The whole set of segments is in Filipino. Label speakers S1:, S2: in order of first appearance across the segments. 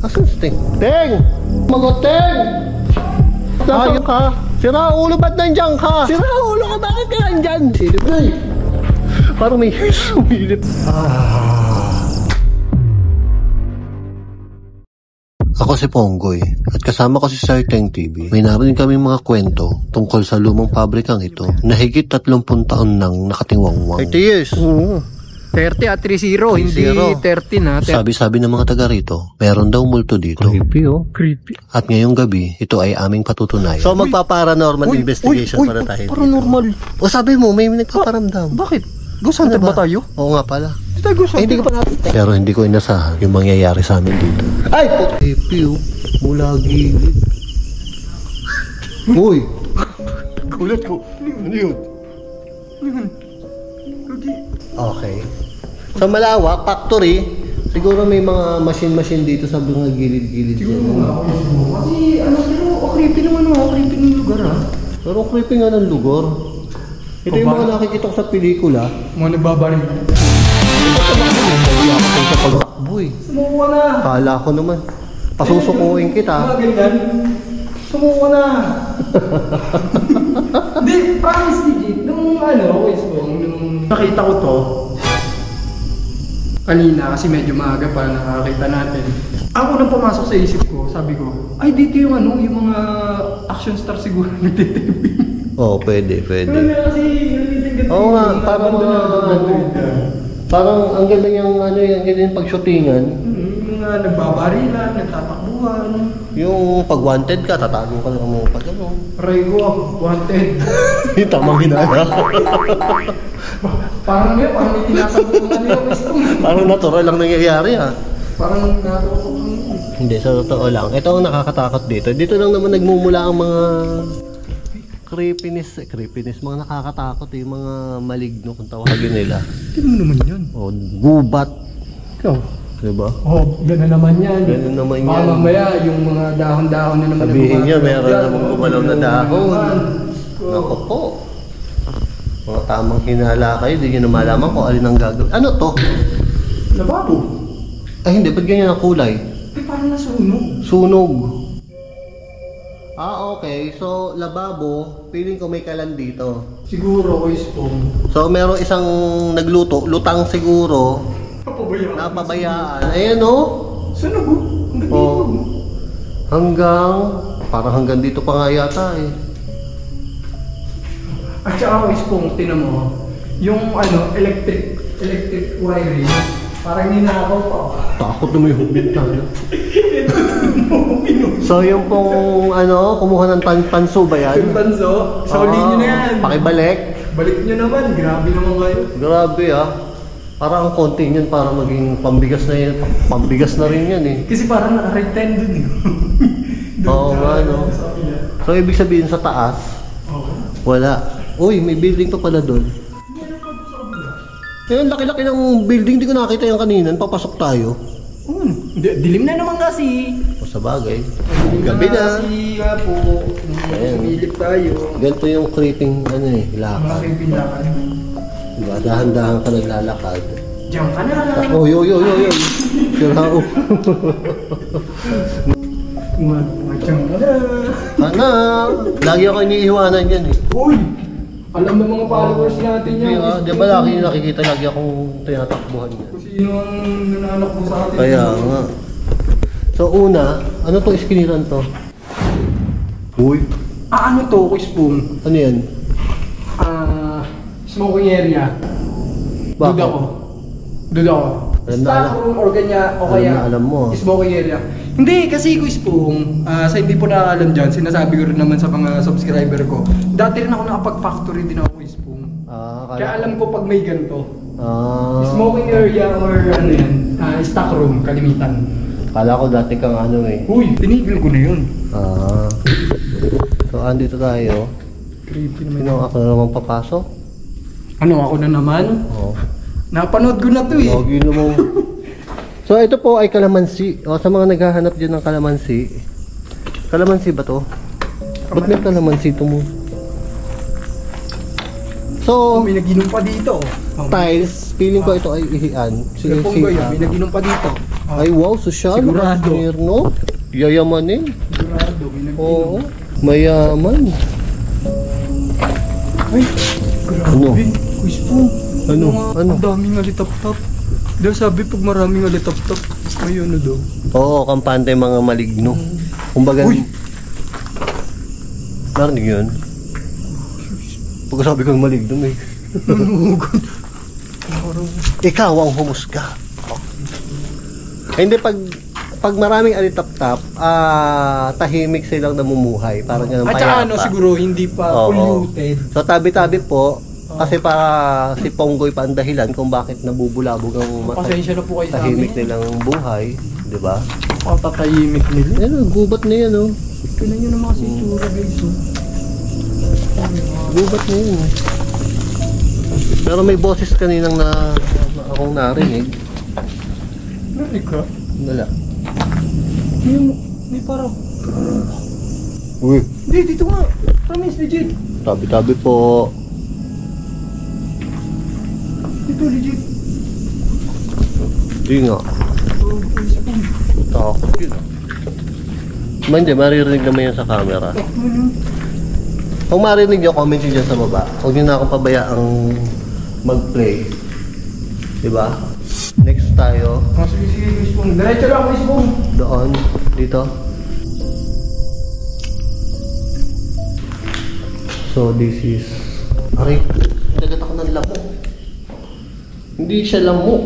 S1: Asan si Teng? Teng! Magoteng! Nasaan ka? Sira ulo, ba't nandiyan ka? Sira ulo ka, bakit ka nandyan? Silip na eh. Parang may sumilip. Ako si Ponggoy at kasama ko si Sir Teng TV. May narinig kaming mga kwento tungkol sa lumang pabrikang ito na higit 30 taon nang nakatingwangwang. 30 years?
S2: Oo. 30 at 30, hindi 30 na.
S1: Sabi-sabi ng mga taga rito, meron daw multo dito.
S2: Creepy oh. Creepy.
S1: At ngayong gabi, ito ay aming patutunayan. So magpa-paranormal investigation para tayo.
S2: Paranormal.
S1: O sabi mo, may nagpaparamdam.
S2: Bakit? Ghost hunter ba tayo?
S1: Oo nga pala.
S2: Hindi tayo ghost hunter.
S1: Hindi ko pa natin. Pero hindi ko inasahan yung mangyayari sa amin dito. Ay! Creepy oh. Mula gilid. Uy! Kulat ko. Ano yun? Okay. Sa malawak, factory, siguro may mga machine dito sa mga gilid-gilid.
S2: Siguro nga ako. Kasi ano, pero creepy naman ako. Creepy ng lugar ha.
S1: Pero creepy nga ng lugar. Ito yung mga nakikita ko sa pelikula.
S2: Mga nagbabaril.
S1: Hindi ako sa pagtakbo eh.
S2: Sumuha na.
S1: Kala ko naman. Pasusukuin kita.
S2: Mga ganyan. Sumuha na. Hindi, promise legit. Nung ano, nung nakita ko to, kanina kasi medyo maaga pa nakakita natin. Ako nang pumasok sa isip ko, sabi ko, ay dito yung ano, yung mga action star siguro nagtitipin.
S1: Oo, pwede.
S2: Kasi nalitin
S1: Oo nga, parang mga parang ang ganda yung ano, yung ganda yung pag-shootingan.
S2: Yung mga nagbabarilan, nagtatakbuhan.
S1: Yung pag wanted ka, tatago ka lang mo pag ano.
S2: Rego, wanted.
S1: Yung tamang hinala.
S2: Parang yun, parang may tinasabukan nila.
S1: Parang natural lang nangyayari ah.
S2: Parang natutok.
S1: Hindi, sa totoo lang. Ito ang nakakatakot dito. Dito lang naman nagmumula ang mga creepiness, mga nakakatakot yung mga maligno kung tawagin nila.
S2: Tingnan mo naman yun.
S1: O, gubat.
S2: Ikaw.
S1: Diba?
S2: Oh, gano'n naman yan.
S1: Gano'n naman yan.
S2: Mamaya, yung mga dahon-dahon na naman.
S1: Sabihin niya, meron namang gumalaw na dahon. Naku po. Mga tamang hinala kayo, di nyo na malaman kung alin ang gagawin. Ano to?
S2: Lababo.
S1: Ay hindi, ba't ganyan ang kulay?
S2: Eh, parang nasunog.
S1: Sunog. Okay. So, lababo, feeling ko may kalan dito.
S2: Siguro ko ispong.
S1: So, meron isang nagluto, lutang siguro.
S2: Napabayaan.
S1: Napabayaan. Ayan o.
S2: Sunog oh.
S1: Hanggang dito pa nga yata eh.
S2: At saka ko ispong, tinan mo. Yung ano, electric wiring. Parang ninakaw pa.
S1: Takot na may hubit tayo. So yung pong ano, kumuha ng panso ba yan?
S2: Yung tanso, sauli nyo na yan.
S1: Pakibalik.
S2: Balik nyo naman, grabe naman kayo.
S1: Grabe ah. Parang ang konti yun para maging pambigas na yun. Pambigas na rin yan eh.
S2: Kasi parang naka-10 dun eh.
S1: Oo nga no. So ibig sabihin sa taas, wala. Uy, may building pa pala doon. Ayun, laki-laki ng building. Di ko nakita yung kanina. Papasok tayo.
S2: Dilim na naman kasi.
S1: O sa bagay. Gabi na.
S2: Kasi nga po, sumilip tayo.
S1: Ganito yung creeping ano eh,
S2: Mga
S1: lakad.
S2: creeping lakad.
S1: Diba? Dahan-dahan ka naglalakad.
S2: Diyan ka na.
S1: Oh, yo. Sirao.
S2: Diyan ka na.
S1: Ana, lagi ako iniiwanan yan eh.
S2: Uy! Alam ng mga followers natin yan.
S1: Di ba lagi nakikita lagi akong tinatakbuhan yan?
S2: Kung sino ang nananak mo sa atin.
S1: Kaya nga. So una, ano tong iskinitan to? Uy.
S2: Ano to, Quispong?
S1: Ano yan?
S2: Smoking area.
S1: Bakit?
S2: Duda ko.
S1: Alam na
S2: Stock room or ganyan o
S1: Alam
S2: kaya
S1: na alam mo.
S2: smoking area. Hindi, kasi Quispong, sa hindi po nakakalam dyan, sinasabi ko rin naman sa mga subscriber ko, dati rin ako nakapag-factory din ako Quispong. Kaya alam ko pag may ganito. Smoking area or ano yan, stock room, kalimitan.
S1: Kala ko dati kang ano eh.
S2: Uy, tinigil ko na yun.
S1: So andito tayo.
S2: Creepy naman.
S1: Sino ako na naman papasok?
S2: Ano, ako na naman?
S1: Oo.
S2: Napanood ko na to eh.
S1: Lagi naman. So ito po ay kalamansi. Sa mga naghahanap dyan ng kalamansi. Kalamansi ba to? Ba't may kalamansi ito mo? So,
S2: may naginom pa dito.
S1: tiles, feeling ko ito ay ihian.
S2: Sige, Ponggoy, may naginom pa dito.
S1: Ay wow, sosyal.
S2: Sigurado.
S1: No? Yayamanin.
S2: Sigurado.
S1: Oo. Mayaman.
S2: Ay, grabe.
S1: Ano?
S2: Kuis po.
S1: Ano? Ano?
S2: Ang daming alitap-tap. Dahil sabi pag maraming alitap-tap, may ano daw.
S1: Oo, kampante mga maligno. Kumbaga,
S2: Uy!
S1: narinig yun? Pagkasabi ko maligno, may...
S2: Nanuhugan. Parang...
S1: Ikaw ang humusga. Hindi, pag maraming alitap-tap, tahimik silang namumuhay. Parang ganun
S2: At saka ano siguro, hindi pa
S1: Oo.
S2: polluted.
S1: So tabi-tabi po, kasi para si Ponggoy pa ang dahilan kung bakit nabubulabog ang
S2: Pasensya na po kayo sa
S1: tahimik
S2: amin.
S1: nilang buhay, di ba?
S2: Patatahimik nila.
S1: Ayun, gubat na yan, oh.
S2: Tignan nyo naman kasi itsura guys. Oh.
S1: Gubat na yun. Pero may boses kaninang na akong narinig.
S2: Narinig ka?
S1: Wala.
S2: May parang...
S1: Uy,
S2: Hindi, dito nga. Promise, legit.
S1: tabi-tabi po.
S2: Dito, legit.
S1: Hindi nga.
S2: Oh, spoon.
S1: Takot yun. Hindi, maririnig naman yan sa camera.
S2: Takbo nyo.
S1: Kung marinig nyo, comment nyo dyan sa baba. Huwag nyo na akong pabayaang mag-play. Diba? Next tayo.
S2: Sige, sige, spoon. Diretso lang, spoon.
S1: Doon. Dito. So, this is... Aray, nagat ako ng lamok. Hindi siya lamok.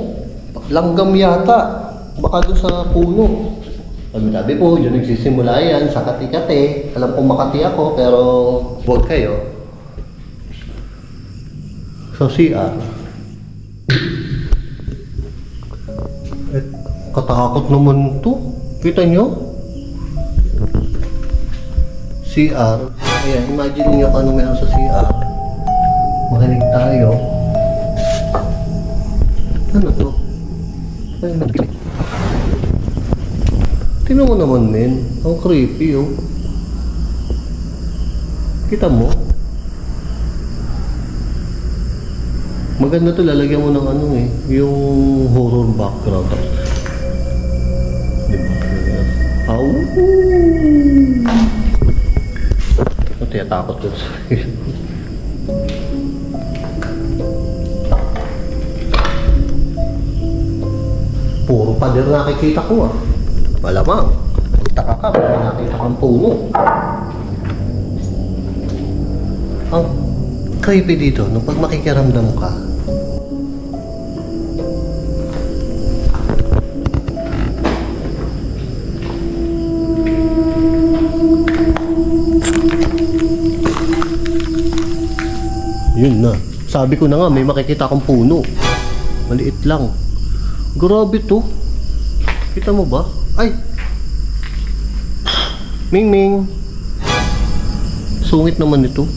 S1: Langgam yata. Baka doon sa puno. Sabi po, yun nagsisimula yan sa Kati-Kati. Alam ko Makati ako, pero huwag kayo. So, CR. Katakot naman to. Kita nyo? CR. Ayan, imagine nyo kung ano meron sa CR. Makinig tayo. Ano to? Ay, nag-click. Tingnan mo naman, men. Ang creepy, oh. Kita mo? Maganda to, lalagyan mo ng ano eh. Yung horror background. Diba? Aw! Ito, yatakot ko sa puro pader nakikita ko ah. Malamang, magtaka ka kung nakita kang puno. Ang creepy dito, nung pag makikiramdam ka, yun na. Sabi ko na nga, may makikita akong puno. Maliit lang. Grabe to. Kita mo ba? Ay! Ming Ming! Sungit naman ito.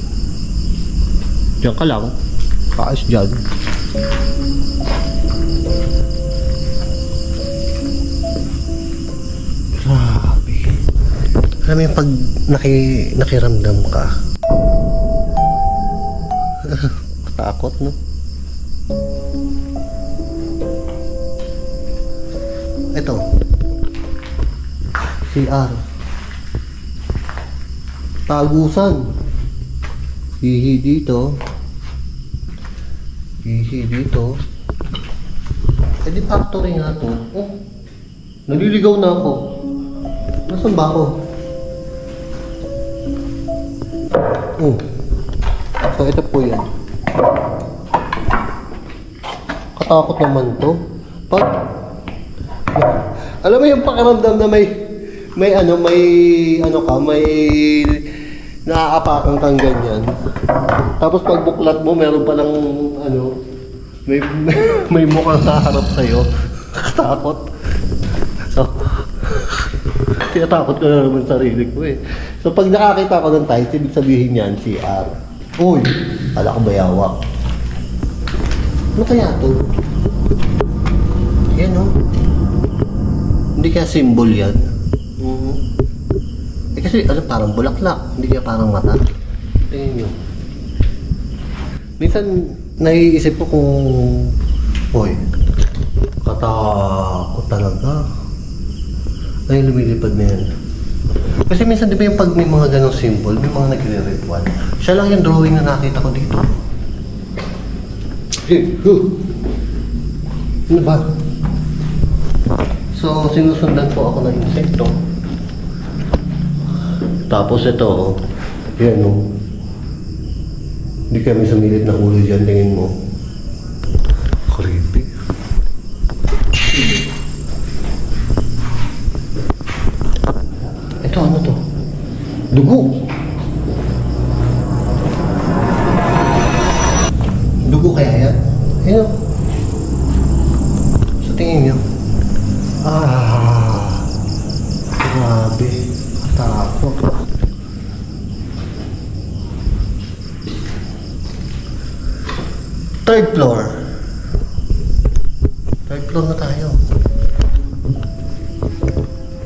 S1: Diyan ka lang. Kaas dyan. Grabe. Alam mo yung pag nakiramdam ka. Takot, no? Ito. CR. Tagusan. Hihi dito. Hihi dito. Eh di factory nga to. Oh. Naliligaw na ako. Nasaan ba ako? Oh. So ito po yan. Katakot naman to. Pag alam mo yung pakiramdam na may naaapakan kang ganyan. Tapos pag buklat mo, meron pa ng may mukhang haharap sa'yo. Takot. So, tinatakot ko na naman sarili ko eh. So pag nakakita ko ng tiles, ibig sabihin yan, CR. Uy! Kala ko bayawak. Ano kaya to? Yan o. Hindi kaya symbol yan. Kasi parang bulaklak. Hindi kaya parang mata. Tingnan nyo. Minsan naiisip ko kung Katakot talaga. Ay, lumilipad na yan. Kasi minsan di ba yung pag may mga ganong symbol, may mga nagre-ritual. Siya lang yung drawing na nakita ko dito. Ano ba? So, sinusundan po ako ng insekto. Tapos ito, yan o. Hindi kami sumilip na ulo dyan, tingin mo. Creepy. Ito, ano to? Dugo! Dugo kaya yan? Ayun. Sa tingin niyo. Grabe. Takot. Third floor. Third floor na tayo.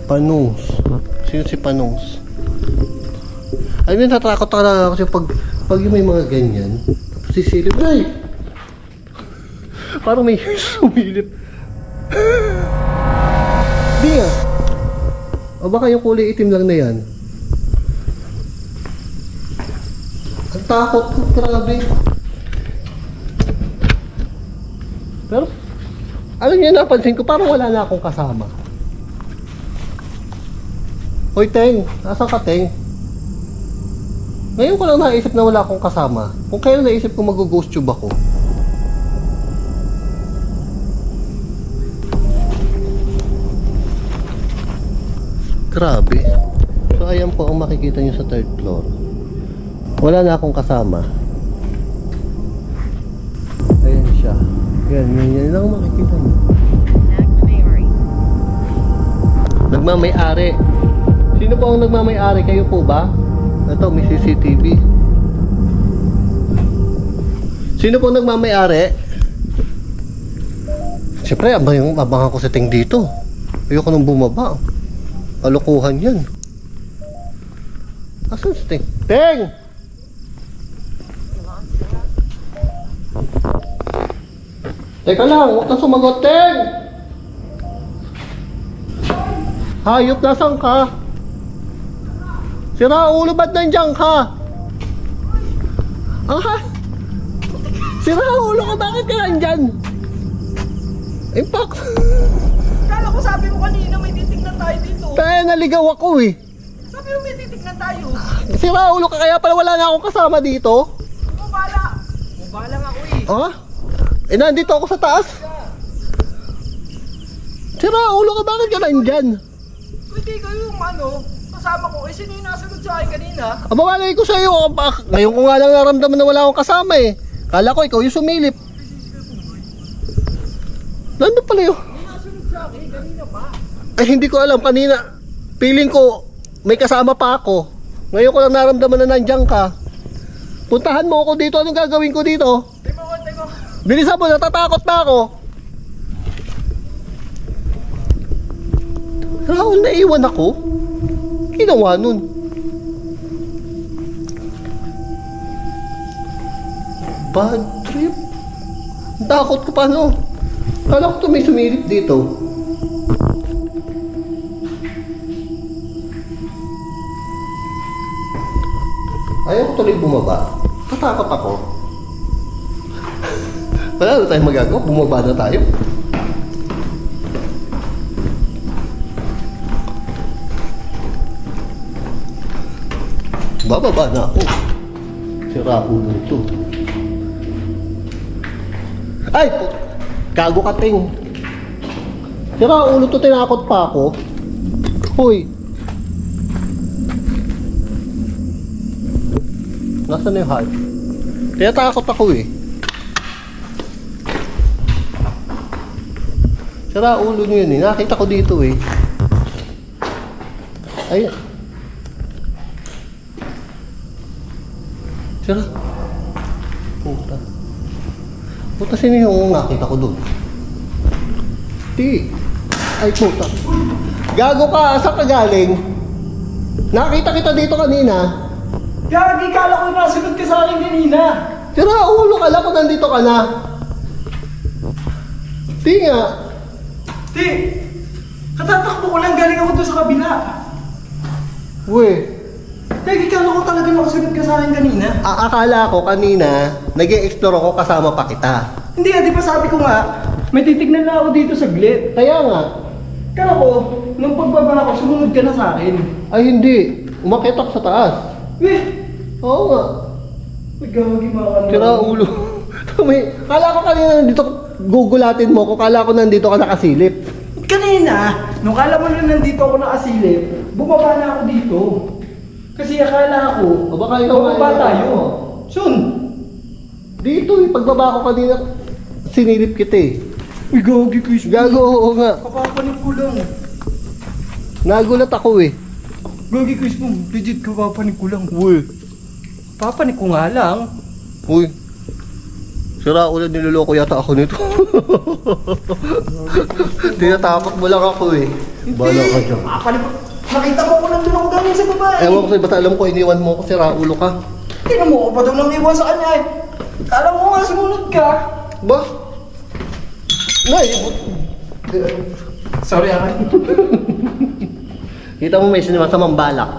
S1: Panungs. Sino si Panungs? Ay, natatakot talaga kasi pag yung may mga ganyan, tapos sisilip, ay! Parang may sumilip. Di nga. O baka yung kulay itim lang na yan. Ang takot ko, grabe. Pero, alam niyo, napansin ko, parang wala na akong kasama. Hoy, Teng, nasaan ka, Teng? Ngayon ko lang naisip na wala akong kasama. Kung kayo naisip ko mag-ghost tube ako. Grabe. So, ayan po ang makikita nyo sa third floor. Wala na akong kasama. Ayan siya. Yan lang ang makikita nyo. Nagmamay-ari. Sino po ang nagmamay-ari? Kayo po ba? Ito, may CCTV. Sino po nagmamay-ari? Siyempre, abangan ko sa Teng dito. Ayoko nang bumaba. Kalokohan yan. Asan si Teng? Teng! Teka lang, huwag kang sumagot, Teng! Hayop, nasaan ka? Sira ulo, ba't nandiyan ka? Ha? Sira ulo ka, bakit ka nandyan? Impact!
S3: Kala ko sabi mo kanina may titignan tayo dito.
S1: Kaya naligaw ako eh.
S3: Sabi mo may titignan tayo.
S1: Sira ulo ka, kaya pala wala na akong kasama dito.
S3: Mubala. Mubala nga ako eh.
S1: Ha? Eh, nandito ako sa taas. Sira ulo ka, bakit ka nandyan?
S3: Hindi kayo yung kasama ko. Eh, sino yung nasunod sa akin kanina?
S1: Aba, malay ko sa'yo. Ngayon ko nga lang naramdaman na wala akong kasama eh. Kala ko ikaw yung sumilip. Nandun pala yun.
S3: May nasunod sa akin kanina pa.
S1: Ay, hindi ko alam. Kanina, feeling ko may kasama pa ako. Ngayon ko lang naramdaman na nandiyan ka. Puntahan mo ako dito. Anong gagawin ko dito?
S3: Timo.
S1: Bilisan mo, natatakot na ako. Raul, naiwan ako? Ginawa nun. Bad trip. Takot ko pa, no? Kala ko may sumilip dito. Ayaw ko tuloy bumaba. Tatakot ako. Wala na tayong magagawa. Bumaba na tayo. Bababa na ako. Sira ulo ito. Ay! Gago ka, Teng. Sira ulo to, tinakot pa ako. Hoy. Nasaan na yung heart? Tinatakot ako eh. Sira ulo nyo yun eh. Nakita ko dito eh. Ay. Sira. Puta. Puta, sino yung nakita ko doon? Di. Ay, puta. Gago ka. Saan ka galing? Nakita kita dito kanina.
S3: Gagi, kala ko nasunod ka sa akin kanina.
S1: Sira ulo ka lang kung nandito ka na. Di nga.
S2: Di! Katatakbo ko lang, galing ako doon sa kabila.
S1: Uy,
S2: Teka, ikaw ko talaga nakasunod ka sa akin kanina.
S1: akala ko kanina, nag-e-explore ako kasama pa kita.
S2: Hindi, di ba sabi ko nga, may titignan na ako dito saglit.
S1: Kaya nga,
S2: Kala ko, nung pagbaba ko, sumunod ka na sa akin.
S1: ay hindi, umakit ako sa taas.
S2: Eh,
S1: Oo nga,
S2: may gawagi mga ano.
S1: tira ulo. Kala ko kanina nandito, gugulatin mo ko, kala ko nandito ka nakasilip.
S2: Kanina, nung kala mo na nandito ako nakasilip, bumaba na ako dito. Kasi akala ko,
S1: O baka ikaw
S2: bababa
S1: nga-
S2: tayo. Soon?
S1: Dito pagbaba ko kanina, sinilip kita eh.
S2: Uy, gawagi ko yung
S1: Gago, oo nga.
S2: kapapanik ko lang.
S1: Nagulat ako eh.
S2: Gawagi ko yung legit kapapanik ko lang.
S1: Uy,
S2: Papanik ko nga lang.
S1: uy. Sira ulo, niloloko yata ako nito. Tinatakot mo lang ako eh. Bala ka dyan.
S2: Papanik ko. Nakita mo ko nandun ako galing sa babae.
S1: Ewan ko sa'yo, basta alam ko iniwan mo ako, sira ulo ka.
S2: Tingnan mo ko pa daw nang iwan sa kanya eh. Kala mo nga sumunod ka.
S1: Ba? Nay,
S2: Sorry, Aray.
S1: kita mo may sinimasamang balak.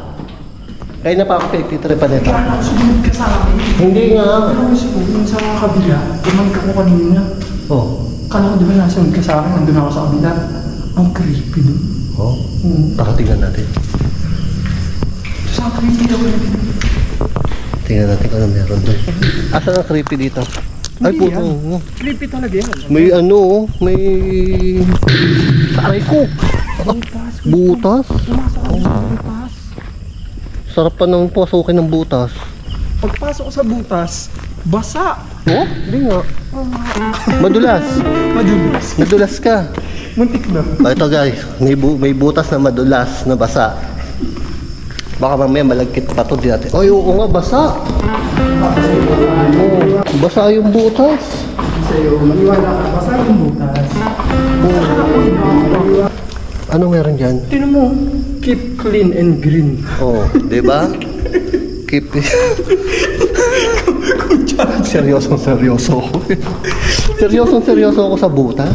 S1: Kaya na pa ako pagtitripan nito.
S2: Kala ko sumunod ka sa akin.
S1: Hindi nga.
S2: Kala ko sumunod sa kabila. Tuman ka ko kanina.
S1: Oh.
S2: Kala ko di ba nasunod ka sa akin, nandun ako sa kabila. Ang creepy dun.
S1: Oh. Tara, tingnan natin.
S2: Sa creepy daw yun.
S1: Tingnan natin kung ano meron doon. Asan ang creepy dito? Ay,
S2: Hindi
S1: puto.
S2: yan. Creepy talaga yan.
S1: May ano, may... Aray ko! Butas?
S2: Pumasok ako sa butas.
S1: Sarap pa nang pasukin ng butas.
S2: Pagpasok ko sa butas, basa.
S1: Oh? Hindi nga. Madulas.
S2: Madulas.
S1: Madulas ka.
S2: Muntik na.
S1: Ito guys, may butas na madulas na basa. Baka mamaya malagkit pa to di natin. Ay, oo nga, basa. Oh, basa yung butas.
S2: Sa'yo, maniwala ka, basa yung butas.
S1: Ano meron dyan?
S2: Tinan mo, keep clean and green.
S1: Oh, di ba? Keep Seryosong seryoso ako. Seryosong seryoso ako sa butas.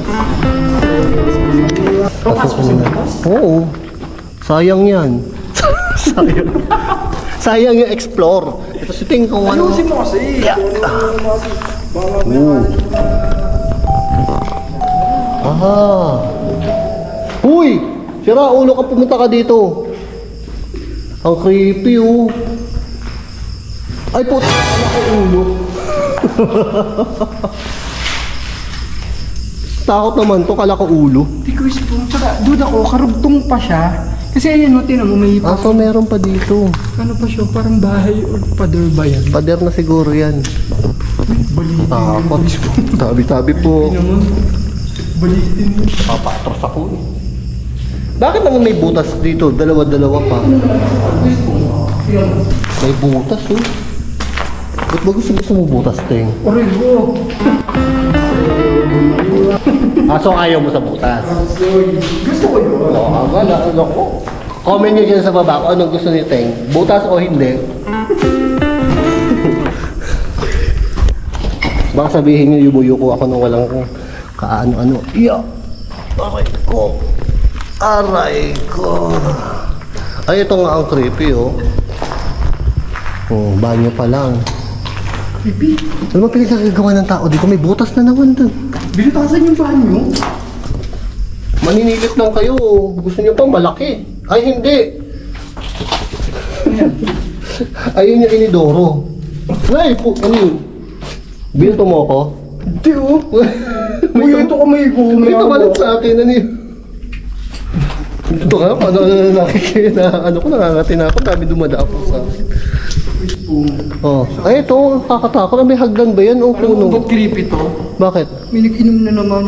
S2: Papasok ko sa butas?
S1: Oo. Sayang yan. Sayang. Sayang yung explore. Ito si Ting kung ano.
S2: Ayusin mo kasi.
S1: Oo. Aha. Uy! Sira ulo ka, pumunta ka dito. Ang creepy oh. Ay puta, anak ko ulo. Takot naman to, kala ko ulo.
S2: Di ko ispo. Tsaka, duda ko, karugtong pa siya. Kasi ayan mo, tinan mo, may
S1: Ah, so meron pa dito.
S2: ano pa siya, parang bahay or pader ba yan?
S1: Pader na siguro yan.
S2: Balitin.
S1: Takot. Tabi-tabi po.
S2: Tingnan mo. Balitin mo.
S1: Papatros ako eh. Bakit naman may butas dito? Dalawa-dalawa pa. May butas oh. Ba't ba gusto mo butas, Ting?
S2: Origo.
S1: Ah, so ayaw mo sa butas?
S2: Gusto ko yun.
S1: Oo, ano ko? Comment nyo dyan sa baba kung anong gusto ni Ting. Butas o hindi. Baka sabihin nyo yumuyo ako nung walang kaano-ano. Iya! Aray ko! Aray ko! Ay, ito nga ang creepy oh. Oh, banyo pa lang.
S2: Creepy.
S1: Ano ba pinagkakagawa ng tao dito? May butas na naman dun.
S2: Binutasan yung banyo.
S1: Maninilip lang kayo. Gusto nyo pang malaki. Ay, hindi. Ayun yung inidoro. Ay, ano yun? Binto mo ako?
S2: Hindi oh. Uy, ito ka may gumawa.
S1: May tumalat sa akin. Ano yun? Ito nga, paano nakikita? Ano ko, nangangati na ako. Dami dumadapo sa akin. Oh. Ay, ito. Kakatakot. May hagdan ba yan? O
S2: Alam mo
S1: puno?
S2: ba't creepy to?
S1: Bakit?
S2: May nag-inom na naman.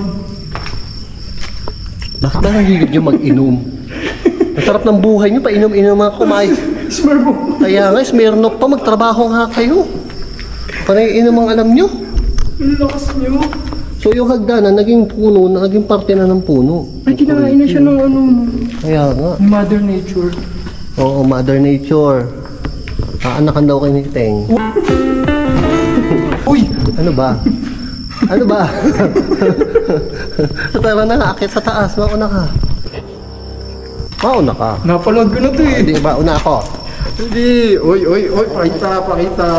S1: Bakit ba nahigit nyo mag-inom? Ang sarap ng buhay nyo. Painom-inom mga kumain.
S2: Swear mo.
S1: Kaya nga, Smirnoff pa, magtrabaho nga kayo. Panay inom ang alam nyo.
S2: Ang lakas niyo.
S1: So yung hagdanan, naging puno, naging parte na ng puno.
S2: Ay, kinakain na siya ng ano.
S1: Kaya nga.
S2: Mother Nature.
S1: Oo, Mother Nature. Aanakan daw kay ni Teng.
S2: Uy!
S1: Ano ba? Ano ba? Tara na, akit sa taas. Mauna ka. Mauna ka.
S2: Napanood ko na to eh.
S1: Hindi, mauna ako.
S2: Hindi. Oy. Pakita.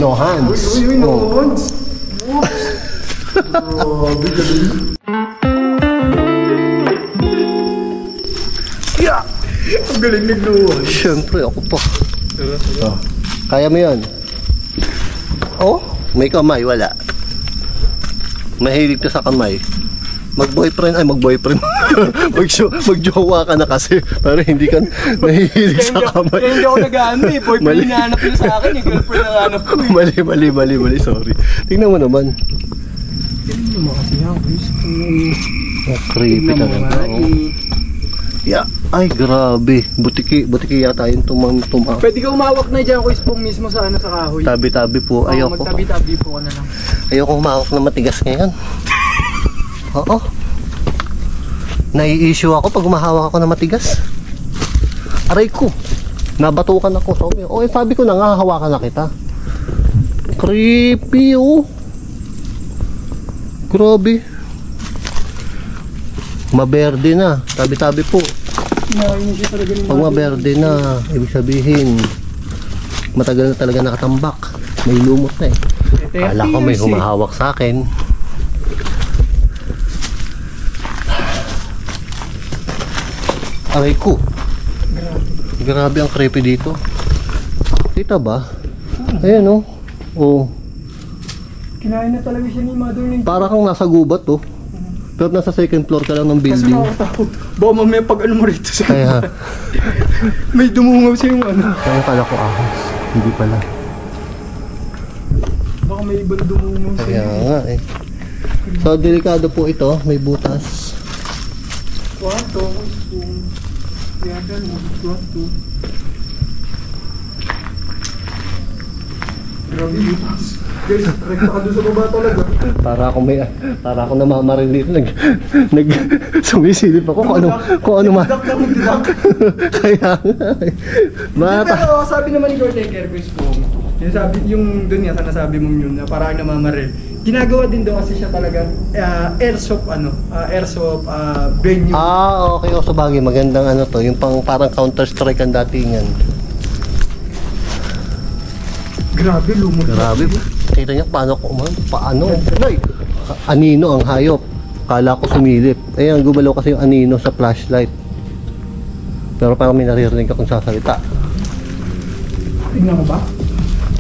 S1: No hands.
S2: Uy, no
S1: Oh.
S2: hands. Grabe, galing.
S1: Yeah!
S2: Ang galing nagluwan.
S1: Siyempre, ako pa. Oh. Kaya mo yun? Oh, may kamay, wala. Mahilig ka sa kamay. Mag-boyfriend. Mag-jowa ka na kasi. Pero hindi ka nahihilig sa kamay.
S2: Hindi ako nag-ano eh. Boyfriend hinahanap niya sa akin eh. Girlfriend hanap ko eh.
S1: Mali, sorry. Tingnan mo naman.
S2: Galing naman kasi yan, Chris.
S1: Creepy talaga. Oh. Yeah. Ay, grabe. Butiki yata yung tumama.
S2: Pwede ka umawak na dyan, Chris, mismo sa ano, sa kahoy.
S1: Tabi-tabi po. Ayoko.
S2: Magtabi-tabi po ka na lang.
S1: Ayoko humawak na matigas ngayon. Oo. Nai-issue ako pag humahawak ako na matigas. Aray ko. Nabatukan ako. Sabi ko na nga, hawakan na kita. Creepy, oh. Grabe. Maberde na. Tabi-tabi po. Pag maberde na, ibig sabihin, matagal na talaga nakatambak. May lumot na eh. Akala ko may humahawak sa akin. Aray ko. Grabe ang creepy dito. Kita ba? Ayan oh. Oh.
S2: Kinain na talaga siya ni Mother Nature.
S1: Para kang nasa gubat oh. Pero nasa second floor ka lang ng
S2: Kasi
S1: building.
S2: nakakatakot. Baka mamaya pag ano mo rito sa
S1: Kaya,
S2: may dumungaw sa yung ano.
S1: kaya kala ko ahos. Hindi pala.
S2: Baka may ibang dumungaw sa
S1: Kaya nga eh. So, delikado po ito. May butas.
S2: Kwarto, spoon. Kaya ganun, kwarto. Grabe butas. Guys, rekta ka doon sa baba talaga.
S1: Para ako namamaril dito. Sumisilip ako kung ano man.
S2: Didak.
S1: Kaya nga eh.
S2: Pero sabi naman ni Caretaker, Chris po, yung doon nga nasabi mong yun na parang namamaril. Ginagawa din daw kasi siya talaga airsoft venue.
S1: Okay. O, sabagay. Magandang ano to. Yung parang Counter-Strike ang datingan.
S2: Grabe, lumot.
S1: Grabe. Kita niyo paano Nay! Anino ang hayop. Kala ko sumilip. Ayan, gumalaw kasi yung anino sa flashlight. Pero parang may naririnig akong sasalita.
S2: Tingnan mo ba?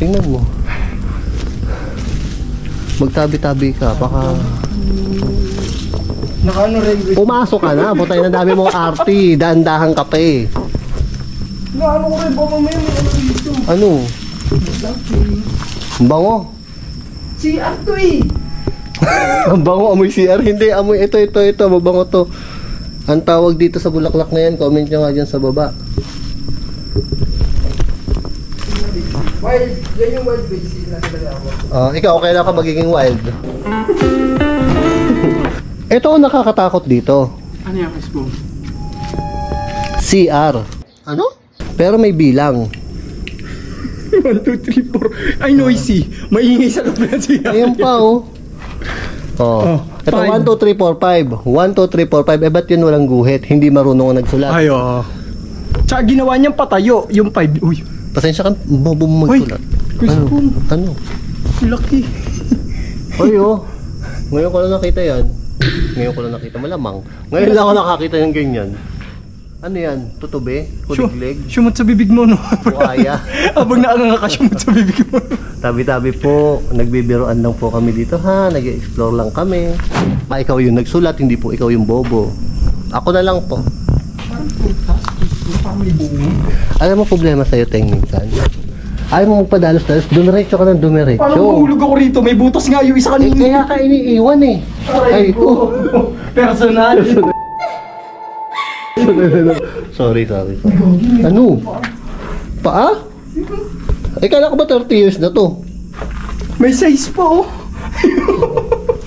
S1: Tingnan mo. Magtabi-tabi ka. Baka...
S2: Nakaano rin.
S1: Pumasok ka na. Butay na dami mong arty. Dahan-dahan ka pa eh.
S2: Nakaano ko rin. Baka mamaya may ano dito.
S1: Ano? Ang bango.
S2: Si Arto eh.
S1: Ang bango, amoy CR. Hindi, amoy ito. Mabango to. Ang tawag dito sa bulaklak na yan, comment nyo nga dyan sa baba.
S2: Wild, yan yung wild basic na talaga ako.
S1: Ikaw, kailan ka magiging wild? Ito ang nakakatakot dito.
S2: Ano yung Facebook?
S1: CR. Ano? Pero may bilang.
S2: 1, 2, 3, 4. Ay, noisy. Maingay sa loob na siya.
S1: Ayun pa oh. Ito 1, 2, 3, 4, 5. 1, 2, 3, 4, 5. Eh ba't yun walang guhit? Hindi marunong nagsulat.
S2: Ay, oo. Tsaka ginawa niyang patayo. Yung 5. Uy.
S1: Pasensya ka, bobo mo magsulat. Ano?
S2: Laki.
S1: Ay oh. Ngayon ko lang nakita yan. Malamang. Ngayon lang ako nakakita ng ganyan. Ano yan? Tutubi? Kuliglig?
S2: Sumot sa bibig mo, no?
S1: Buhaya?
S2: Abang nakakasumot sa bibig mo.
S1: Tabi-tabi po. Nagbibiroan lang po kami dito ha. Nag-explore lang kami. Ikaw yung nagsulat, hindi po ikaw yung bobo. Ako na lang po.
S2: Parang putas. Parang may buong.
S1: Alam mo problema sa'yo, Teng, minsan? Ayaw mo magpadalos-dalos, dumiretso ka ng dumiretso.
S2: Parang mahulog ako rito, may butas nga yung isa kanina.
S1: Kaya ka iniiwan eh. Ay ko.
S2: Personal.
S1: Sorry. Ano? Paa? Kala ko ba 30 years na to?
S2: May size pa oh.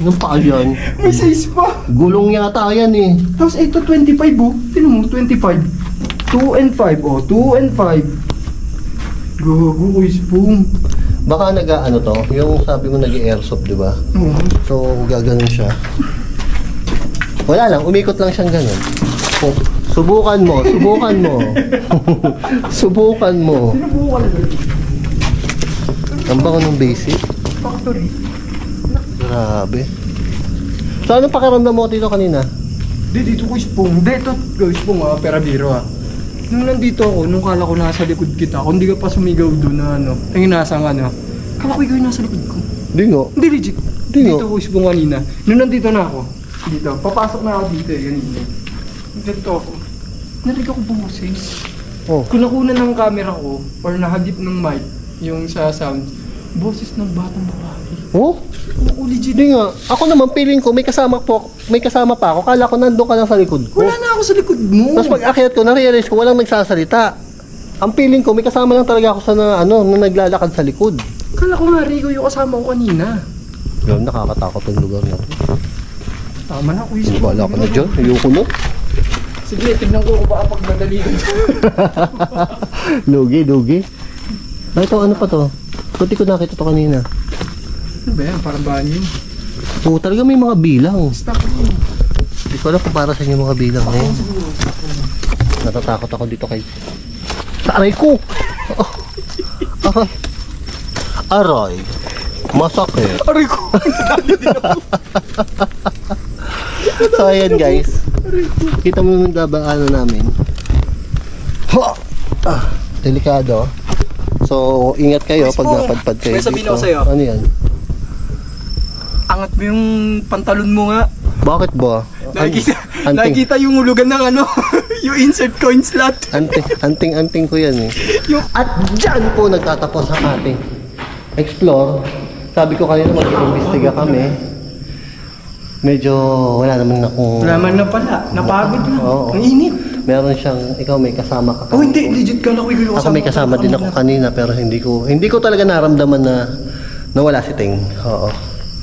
S1: Anong paa yan?
S2: May size pa.
S1: Gulong yata yan eh.
S2: Tapos ito 25 oh. Tignan mo, 25. 2 and 5 oh. 2 and 5. Gago, boom.
S1: Baka nag-ano to, yung sabi mo nag-airsoft, di ba? So, gaganon siya. Wala lang, umikot lang siyang ganon. Oh, subukan mo. Subukan mo.
S2: Sinubukan mo.
S1: Ang bango ng basic.
S2: Factory.
S1: Grabe. So, anong pakiramdam mo dito kanina?
S2: Dito ko Ispong. Dito ko Ispong pera biro Nung nandito ako, nung kala ko nasa likod kita, kung hindi ka pa sumigaw doon na yung nasa kala ko ikaw yung nasa likod ko.
S1: Di nga.
S2: Hindi legit.
S1: Di nga.
S2: Dito ko Ispong kanina. Nung nandito na ako, dito, papasok na ako dito ganito. Dito ako. Narinig ako boses.
S1: Oh.
S2: Kung nakunan ng camera ko, or nahagip ng mic, yung sa sound, boses ng batang babae.
S1: Oh?
S2: Oo, legit.
S1: Di nga. Ako naman, feeling ko, may kasama pa ako. Kala ko nandun ka lang sa likod ko.
S2: Wala na ako sa likod mo.
S1: Tapos pag-akyat ko, na-realize ko, walang nagsasalita. Ang feeling ko, may kasama lang talaga ako sa na naglalakad sa likod.
S2: Kala ko nga, Rico, yung kasama ko kanina.
S1: Yun, nakakatakot yung lugar na.
S2: Tama na, Kuya Ispong.
S1: Wala ka na dyan. Ayoko na.
S2: Sige, tignan ko kung baka pagmadali ko dyan.
S1: Lugi. Ay, ito, ano pa to? Kunti ko nakita to kanina.
S2: Ano ba yan? Parang banyo.
S1: Oo, talaga may mga bilang.
S2: Stop mo.
S1: Hindi ko alam kung para sa inyo mga bilang eh. Natatakot ako dito kay... Sa aray ko! Aray. Aray. Masakit.
S2: Aray ko!
S1: So ayan guys. Kita mo naman ano namin. Delikado. So ingat kayo pag napadpad kayo
S2: may sabihin
S1: dito.
S2: ako sa'yo.
S1: Ano yan?
S2: Angat mo yung pantalon mo nga.
S1: Bakit ba?
S2: Nakikita yung hulugan ng yung insert coin slot.
S1: Anting ko yan eh. At dyan po nagtatapos ang ating explore. Sabi ko kanina mag-iimbestiga kami. Medyo wala naman akong...
S2: Wala man na pala. Napagod na.
S1: Oo.
S2: Ang init.
S1: Meron siyang, ikaw may kasama ka.
S2: Oh, hindi. Legit ka na ko yung
S1: Ako may kasama din ako kanina pero hindi ko talaga naramdaman na wala si Ting. Oo.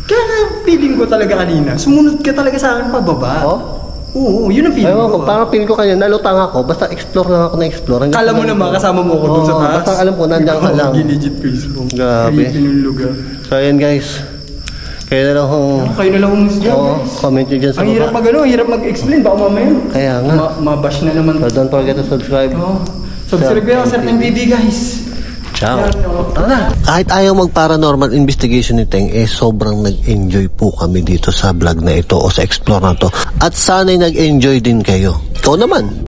S2: Kaya nga feeling ko talaga kanina. Sumunod ka talaga sa akin pababa.
S1: Oh?
S2: Oo, yun ang feeling
S1: Ayun
S2: ko.
S1: parang feeling ko kanina, nalutang ako. Basta explore lang ako na explore.
S2: Kala mo naman, kasama mo ako dun sa taas.
S1: Basta alam ko, nandiyan ka lang.
S2: Legit Facebook.
S1: Grabe.
S2: Creepy ng lugar.
S1: So ayan guys. Kayo na lang
S2: Kayo na lang umus dyan.
S1: comment nyo dyan sa
S2: Ang hirap hirap mag-explain. Baka mamaya.
S1: Kaya nga.
S2: Mabash na naman.
S1: So don't forget to subscribe.
S2: Subscribe kayo sa Certain TV guys.
S1: Ciao. Tara na. Kahit ayaw mag-paranormal investigation ni Teng, sobrang nag-enjoy po kami dito sa vlog na ito o sa explore na to. At sana'y nag-enjoy din kayo. Ikaw naman.